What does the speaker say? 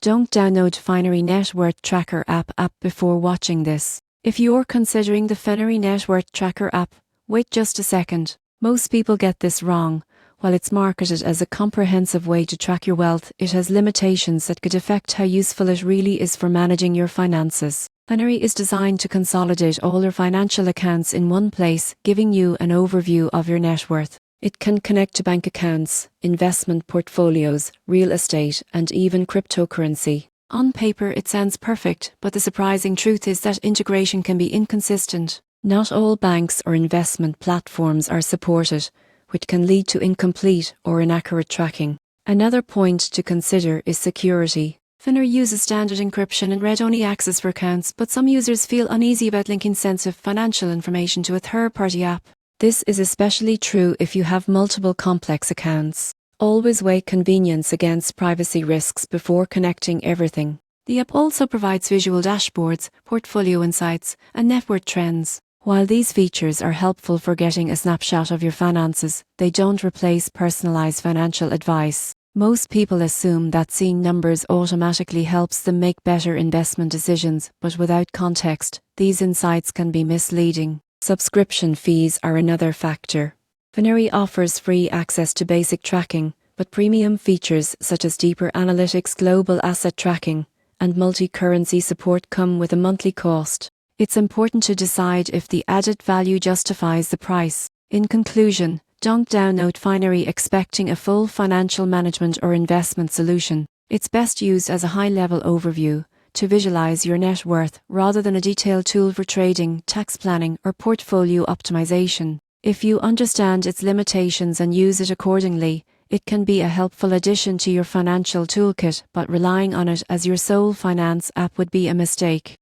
Don't download Finary Net Worth Tracker app before watching this. If you're considering the Finary Net Worth Tracker app, wait just a second. Most people get this wrong. While it's marketed as a comprehensive way to track your wealth, it has limitations that could affect how useful it really is for managing your finances. Finary is designed to consolidate all your financial accounts in one place, giving you an overview of your net worth. It can connect to bank accounts, investment portfolios, real estate, and even cryptocurrency. On paper, it sounds perfect, but the surprising truth is that integration can be inconsistent. Not all banks or investment platforms are supported, which can lead to incomplete or inaccurate tracking. Another point to consider is security. Finary uses standard encryption and read-only access for accounts, but some users feel uneasy about linking sensitive financial information to a third-party app. This is especially true if you have multiple complex accounts. Always weigh convenience against privacy risks before connecting everything. The app also provides visual dashboards, portfolio insights, and net worth trends. While these features are helpful for getting a snapshot of your finances, they don't replace personalized financial advice. Most people assume that seeing numbers automatically helps them make better investment decisions, but without context, these insights can be misleading. Subscription fees are another factor. Finary offers free access to basic tracking, but premium features such as deeper analytics, global asset tracking, and multi-currency support come with a monthly cost. It's important to decide if the added value justifies the price. In conclusion, don't download Finary expecting a full financial management or investment solution. It's best used as a high-level overview to visualize your net worth rather than a detailed tool for trading, tax planning, or portfolio optimization. If you understand its limitations and use it accordingly, it can be a helpful addition to your financial toolkit, but relying on it as your sole finance app would be a mistake.